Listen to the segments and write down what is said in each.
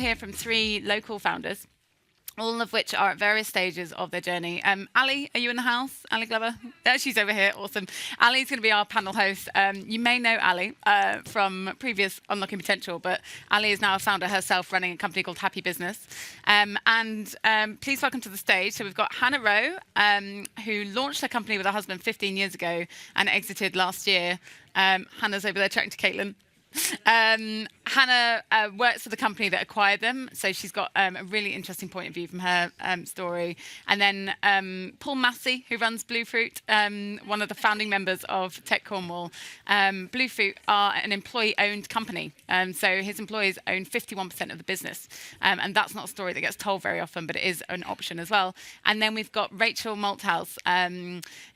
hear from 3 local founders, all of which are at various stages of their journey. Ali, are you in the house? Ali Glover? Yeah, she's over here. Awesome. Ali's going to be our panel host. You may know Ali from previous Unlocking Potential, but Ali is now a founder herself running a company called Happy Business. Please welcome to the stage. So we've got Hannah Rowe, who launched her company with her husband 15 years ago and exited last year. Hannah's over there chatting to Caitlin. Hannah works for the company that acquired them, so she's got a really interesting point of view from her story. And then Paul Massey, who runs Bluefruit, one of the founding members of Tech Cornwall. Bluefruit are an employee-owned company, so his employees own 51% of the business, and that's not a story that gets told very often, but it is an option as well. And then we've got Rachel Malthouse,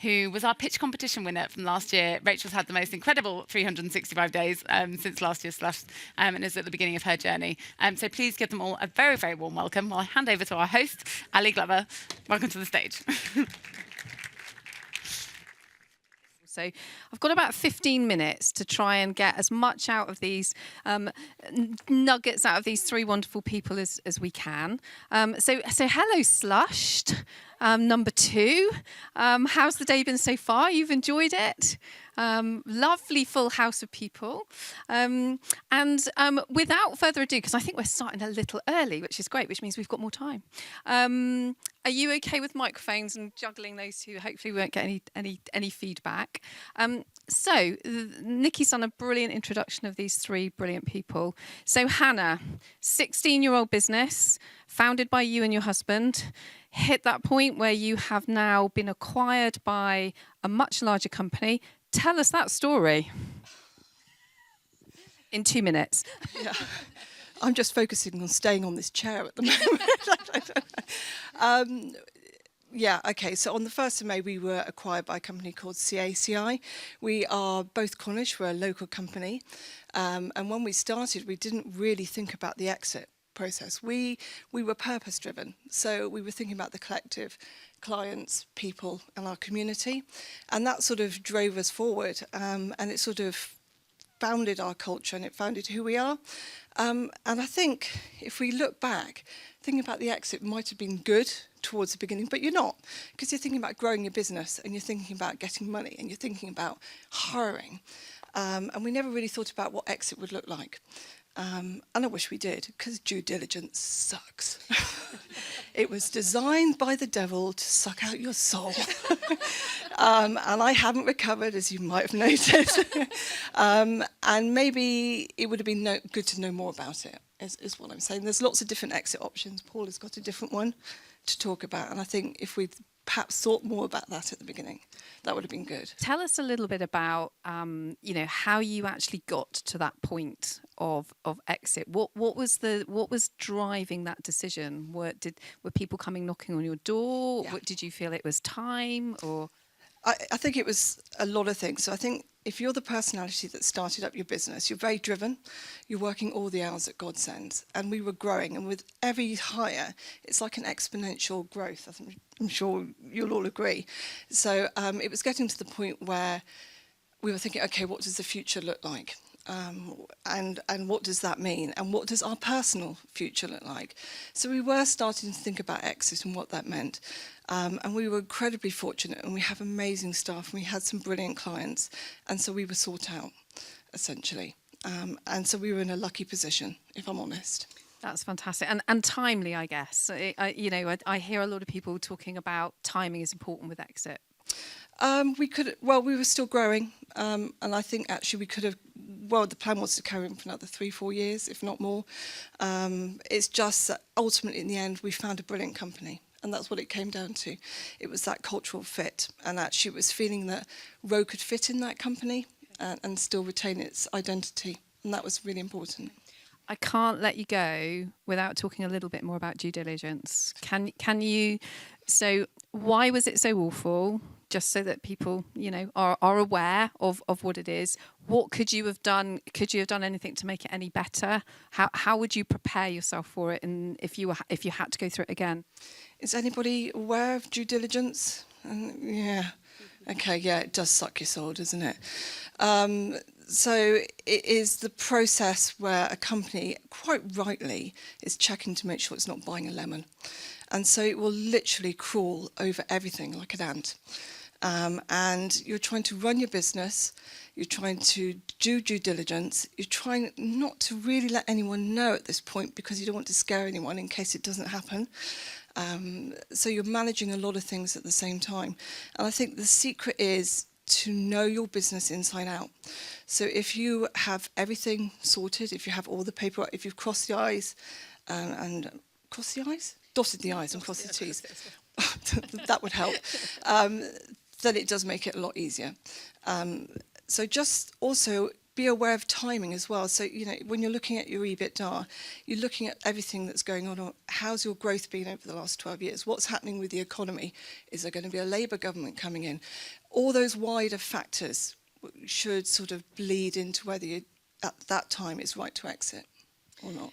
who was our pitch competition winner from last year. Rachel's had the most incredible 365 days since last year's Slush, and is at the beginning of her journey. So please give them all a very, very warm welcome while I hand over to our host, Ali Glover. Welcome to the stage. So I've got about 15 minutes to try and get as much out of these nuggets out of these 3 wonderful people as we can. So hello, Slush'd. Number 2. How's the day been so far? You've enjoyed it? Lovely full house of people. Without further ado, because I think we're starting a little early, which is great, which means we've got more time. Are you okay with microphones and juggling those 2? Hopefully we won't get any feedback. So Nikki's done a brilliant introduction of these 3 brilliant people. So Hannah, 16-year-old business, founded by you and your husband, hit that point where you have now been acquired by a much larger company. Tell us that story in 2 minutes. Yeah. I'm just focusing on staying on this chair at the moment. Okay. So on the 1st of May, we were acquired by a company called CACI. We are both Cornish. We're a local company. And when we started, we didn't really think about the exit process. We were purpose driven. So we were thinking about the collective, clients, people, and our community. And that sort of drove us forward. And it sort of founded our culture and it founded who we are. And I think if we look back, thinking about the exit might have been good towards the beginning, but you're not, because you're thinking about growing your business and you're thinking about getting money and you're thinking about hiring. And we never really thought about what exit would look like. And I wish we did, because due diligence sucks. It was designed by the devil to suck out your soul. And I haven't recovered, as you might have noticed. And maybe it would have been good to know more about it, is what I'm saying. There's lots of different exit options. Paul has got a different one to talk about. And I think if we'd perhaps thought more about that at the beginning, that would have been good. Tell us a little bit about, how you actually got to that point of exit. What was driving that decision? Were people coming knocking on your door? Yeah. Did you feel it was time, or? I think it was a lot of things. So I think if you're the personality that started up your business, you're very driven, you're working all the hours that God sends, and we were growing, and with every hire, it's like an exponential growth. I'm sure you'll all agree. So it was getting to the point where we were thinking, okay, what does the future look like? And what does that mean? And what does our personal future look like? So we were starting to think about exit and what that meant. And we were incredibly fortunate, and we have amazing staff, and we had some brilliant clients. And so we were sought out, essentially. And so we were in a lucky position, if I'm honest. That's fantastic. And timely, I guess. I hear a lot of people talking about timing is important with exit. We were still growing, and I think actually we could have, the plan was to carry on for another 3-4 years, if not more. It's just that ultimately in the end, we found a brilliant company, and that's what it came down to. It was that cultural fit, and actually it was feeling that Rowe could fit in that company and still retain its identity, and that was really important. I can't let you go without talking a little bit more about due diligence. Can you? So why was it so awful? Just so that people, are aware of what it is. What could you have done? Could you have done anything to make it any better? How would you prepare yourself for it? And if you had to go through it again? Is anybody aware of due diligence? Yeah. Okay. Yeah, it does suck your soul, doesn't it? So it is the process where a company, quite rightly, is checking to make sure it's not buying a lemon. And so it will literally crawl over everything like an ant. And you're trying to run your business, you're trying to do due diligence, you're trying not to really let anyone know at this point because you don't want to scare anyone in case it doesn't happen. So you're managing a lot of things at the same time. And I think the secret is to know your business inside out. So if you have everything sorted, if you have all the paperwork, if you've crossed the I's and crossed the I's? Dotted the I's and crossed the T's. That would help. Then it does make it a lot easier. So just also be aware of timing as well. So, you know, when you're looking at your EBITDA, you're looking at everything that's going on. How's your growth been over the last 12 years? What's happening with the economy? Is there going to be a Labour government coming in? All those wider factors should sort of bleed into whether you, at that time, it's right to exit or not.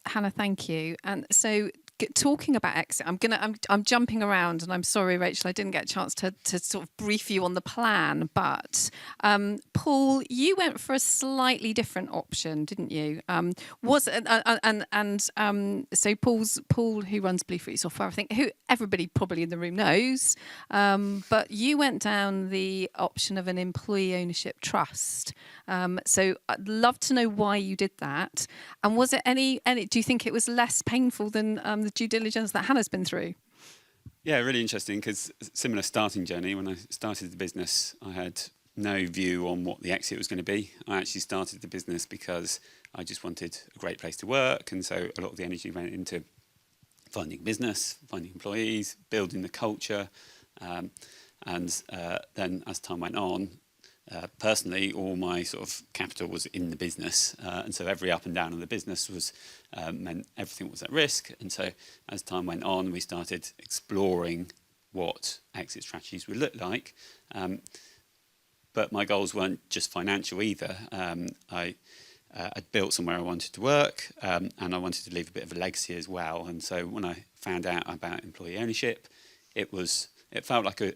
Hannah, thank you. And so talking about exit, I'm jumping around, and I'm sorry, Rachel, I didn't get a chance to sort of brief you on the plan. But Paul, you went for a slightly different option, didn't you? So Paul, who runs Blue Fruit Software, I think who everybody probably in the room knows. But you went down the option of an employee ownership trust. So I'd love to know why you did that, and was it any? Do you think it was less painful than the due diligence that Hannah's been through? Yeah, really interesting, because similar starting journey. When I started the business, I had no view on what the exit was going to be. I actually started the business because I just wanted a great place to work, and so a lot of the energy went into finding business, finding employees, building the culture, and then as time went on, personally, all my sort of capital was in the business, and so every up and down of the business was meant everything was at risk. And so as time went on, we started exploring what exit strategies would look like. But my goals weren't just financial either. I'd built somewhere I wanted to work, and I wanted to leave a bit of a legacy as well. And so when I found out about employee ownership, it felt like a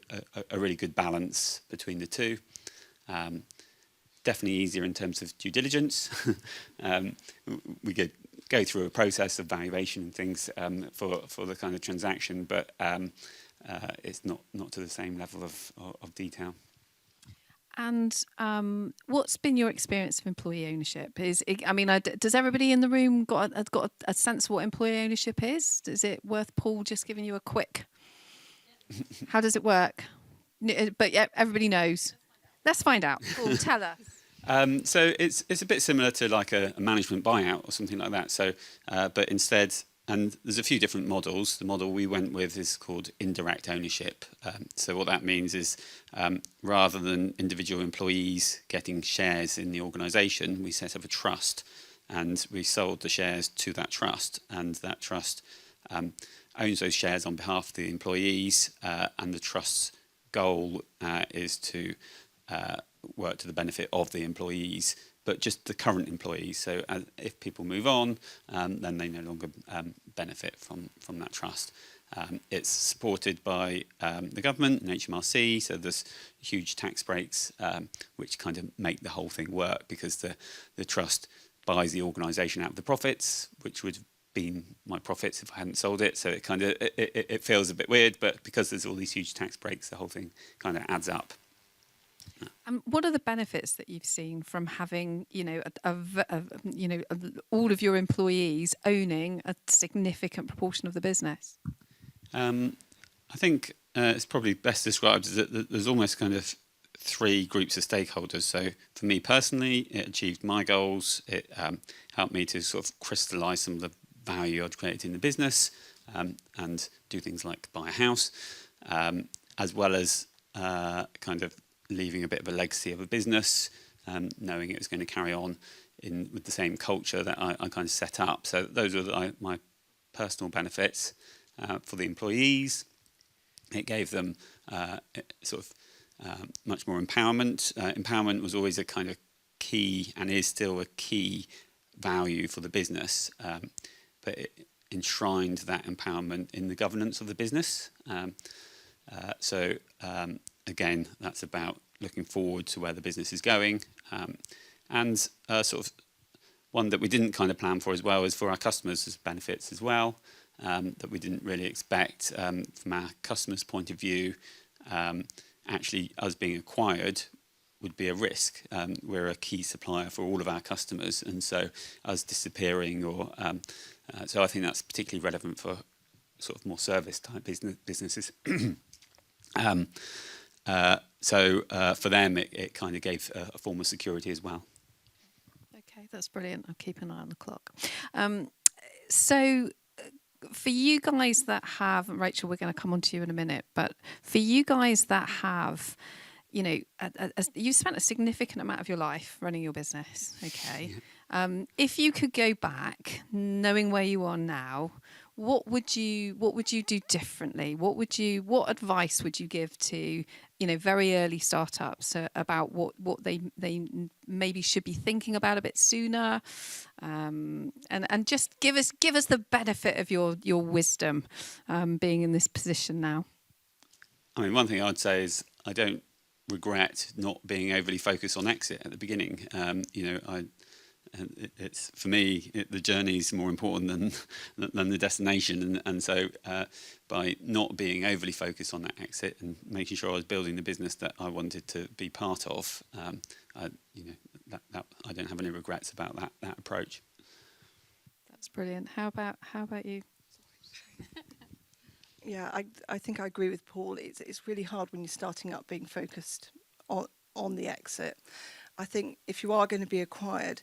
really good balance between the two. Definitely easier in terms of due diligence. We could go through a process of valuation and things for the kind of transaction, but it's not to the same level of detail. And what's been your experience of employee ownership? Does everybody in the room got a sense of what employee ownership is? Is it worth Paul just giving you a quick? How does it work? But yeah, everybody knows. Let's find out. Paul, tell us. So it's a bit similar to like a management buyout or something like that. So, but instead, and there's a few different models. The model we went with is called indirect ownership. So what that means is, rather than individual employees getting shares in the organisation, we set up a trust, and we sold the shares to that trust, and that trust owns those shares on behalf of the employees, and the trust's goal is to work to the benefit of the employees, but just the current employees. So if people move on, then they no longer benefit from that trust. It's supported by the government and HMRC, so there's huge tax breaks, which kind of make the whole thing work, because the trust buys the organisation out of the profits, which would have been my profits if I hadn't sold it. So it feels a bit weird, but because there's all these huge tax breaks, the whole thing kind of adds up. What are the benefits that you've seen from having, all of your employees owning a significant proportion of the business? I think it's probably best described as that there's almost kind of three groups of stakeholders. So for me personally, it achieved my goals. It helped me to sort of crystallise some of the value I'd created in the business, and do things like buy a house, as well as kind of leaving a bit of a legacy of a business, knowing it was going to carry on with the same culture that I kind of set up. So those are my personal benefits. For the employees, it gave them much more empowerment. Empowerment was always a kind of key, and is still a key value for the business, but it enshrined that empowerment in the governance of the business. Again, that's about looking forward to where the business is going, and sort of one that we didn't kind of plan for as well is for our customers as benefits as well, that we didn't really expect from our customers' point of view. Actually, us being acquired would be a risk. We're a key supplier for all of our customers, and so us disappearing, or so I think that's particularly relevant for sort of more service type businesses. So for them, it kind of gave a form of security as well. Okay, that's brilliant. I'll keep an eye on the clock. So for you guys that have, and Rachel, we're going to come on to you in a minute, but for you guys that have, you know, you spent a significant amount of your life running your business, okay? If you could go back, knowing where you are now, what would you do differently? What advice would you give to, you know, very early startups about what they maybe should be thinking about a bit sooner, and just give us the benefit of your wisdom, being in this position now. I mean, one thing I'd say is I don't regret not being overly focused on exit at the beginning. You know, it's for me the journey is more important than the destination, and so by not being overly focused on that exit and making sure I was building the business that I wanted to be part of, you know, that I don't have any regrets about that approach. That's brilliant. How about you? Yeah, I think I agree with Paul. It's really hard when you're starting up being focused on the exit. I think if you are going to be acquired,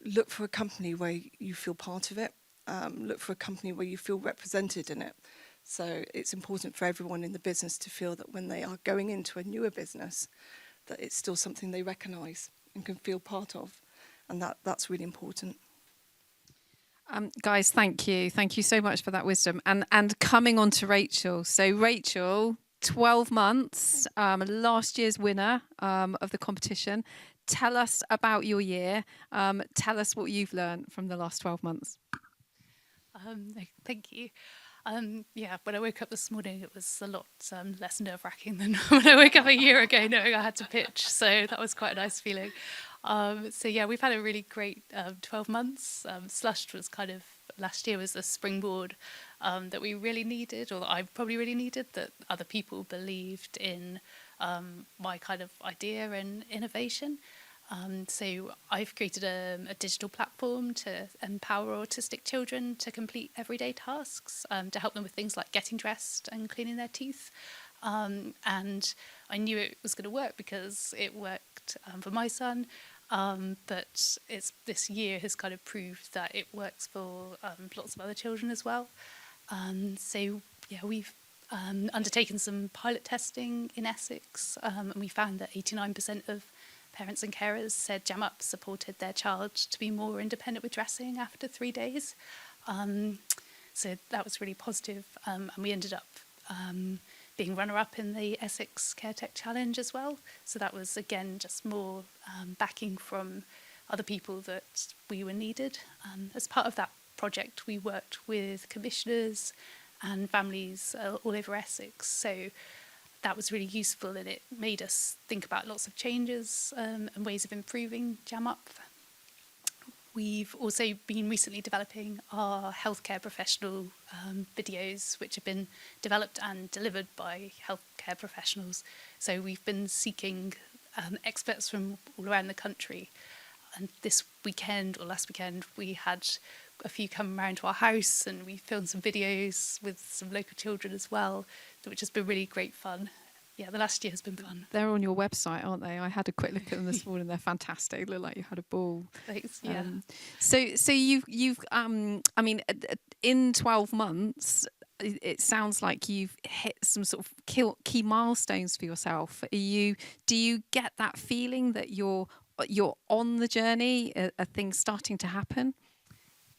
look for a company where you feel part of it. Look for a company where you feel represented in it. So it's important for everyone in the business to feel that when they are going into a newer business, that it's still something they recognise and can feel part of, and that's really important. Guys, thank you so much for that wisdom. And coming on to Rachel. So Rachel, 12 months, last year's winner of the competition. Tell us about your year. Tell us what you've learned from the last 12 months. Thank you. Yeah, when I woke up this morning, it was a lot less nerve-wracking than when I woke up a year ago knowing I had to pitch. So that was quite a nice feeling. So yeah, we've had a really great 12 months. Slush'D was kind of, last year was a springboard that we really needed, or that I probably really needed, that other people believed in my kind of idea and innovation. So I've created a digital platform to empower autistic children to complete everyday tasks, to help them with things like getting dressed and cleaning their teeth. And I knew it was going to work because it worked for my son. But this year has kind of proved that it works for lots of other children as well. So yeah, we've undertaken some pilot testing in Essex, and we found that 89% of parents and carers said Jam Up supported their child to be more independent with dressing after 3 days. So that was really positive, and we ended up being runner-up in the Essex Care Tech Challenge as well. So that was, again, just more backing from other people that we were needed. As part of that project, we worked with commissioners and families all over Essex. So that was really useful, and it made us think about lots of changes and ways of improving Jam Up. We've also been recently developing our healthcare professional videos, which have been developed and delivered by healthcare professionals. So we've been seeking experts from all around the country. And this weekend, or last weekend, we had a few come around to our house, and we filmed some videos with some local children as well, which has been really great fun. Yeah, the last year has been fun. They're on your website, aren't they? I had a quick look at them this morning. They're fantastic. They look like you had a ball. Thanks. Yeah. So you've I mean, in 12 months, it sounds like you've hit some sort of key milestones for yourself. Do you get that feeling that you're on the journey? Are things starting to happen?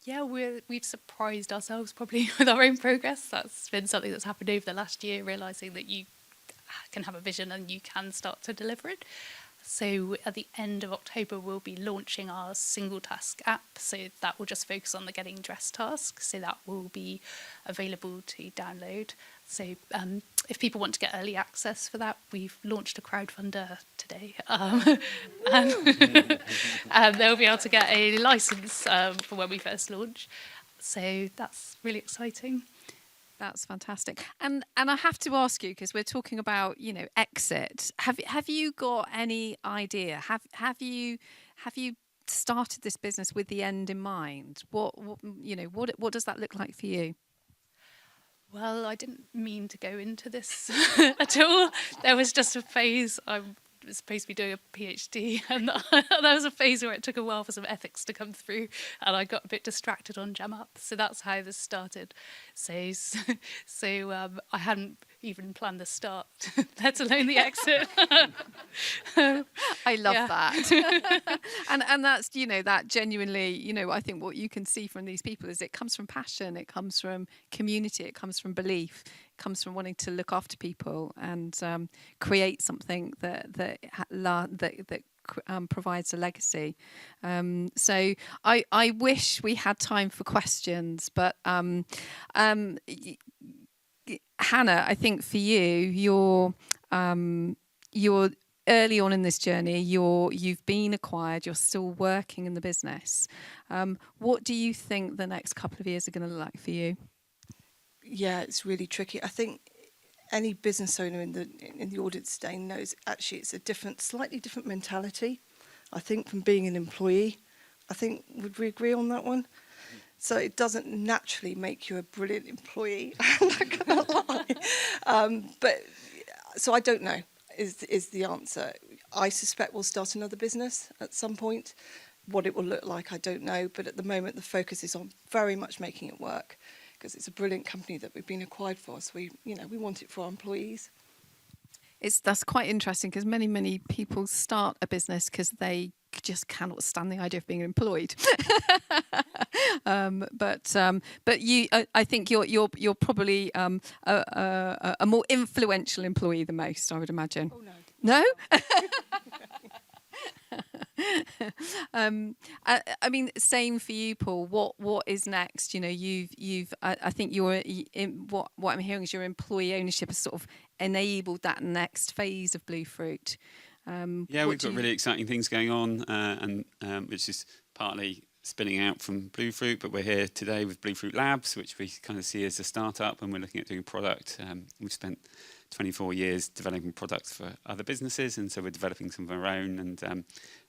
Yeah, we've surprised ourselves probably with our own progress. That's been something that's happened over the last year, realising that you can have a vision and you can start to deliver it. So at the end of October, we'll be launching our single task app. So that will just focus on the getting dressed task. So that will be available to download So if people want to get early access for that, we've launched a crowdfunder today, and they'll be able to get a license for when we first launch. So that's really exciting. That's fantastic. And I have to ask you, because we're talking about, exit. Have you got any idea? Have you started this business with the end in mind? What does that look like for you? Well, I didn't mean to go into this at all. There was just a phase. I was supposed to be doing a PhD, and there was a phase where it took a while for some ethics to come through, and I got a bit distracted on Gem Up. So that's how this started. So I hadn't even planned the start, let alone the exit. I love that. and that's, that genuinely, I think what you can see from these people is it comes from passion, it comes from community, it comes from belief, it comes from wanting to look after people and create something that provides a legacy. So I wish we had time for questions, but Hannah, I think for you, you're early on in this journey. You've been acquired. You're still working in the business. What do you think the next couple of years are going to look like for you? Yeah, it's really tricky. I think any business owner in the audience today knows actually it's a slightly different mentality. I think from being an employee. I think, would we agree on that one? So it doesn't naturally make you a brilliant employee. I'm not going to lie. But so I don't know is the answer. I suspect we'll start another business at some point. What it will look like, I don't know. But at the moment, the focus is on very much making it work because it's a brilliant company that we've been acquired for. So we want it for our employees. That's quite interesting because many people start a business because they just cannot stand the idea of being employed. But you, I think you're probably a more influential employee than most, I would imagine. Oh no. No? I mean, same for you, Paul. What is next? I think what I'm hearing is your employee ownership has sort of enabled that next phase of Blue Fruit. We've got really exciting things going on, and which is partly spinning out from Blue Fruit, but we're here today with Blue Fruit Labs, which we kind of see as a startup, and we're looking at doing product. We've spent 24 years developing products for other businesses, and so we're developing some of our own,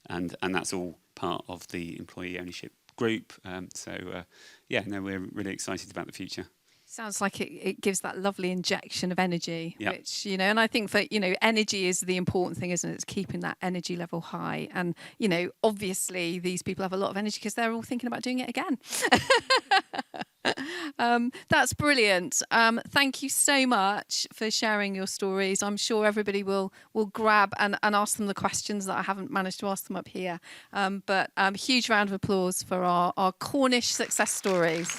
and that's all part of the employee ownership group. We're really excited about the future. Sounds like it gives that lovely injection of energy, Yep. which, and I think that, energy is the important thing, isn't it? It's keeping that energy level high. And, obviously these people have a lot of energy because they're all thinking about doing it again. That's brilliant. Thank you so much for sharing your stories. I'm sure everybody will grab and ask them the questions that I haven't managed to ask them up here. But huge round of applause for our Cornish success stories.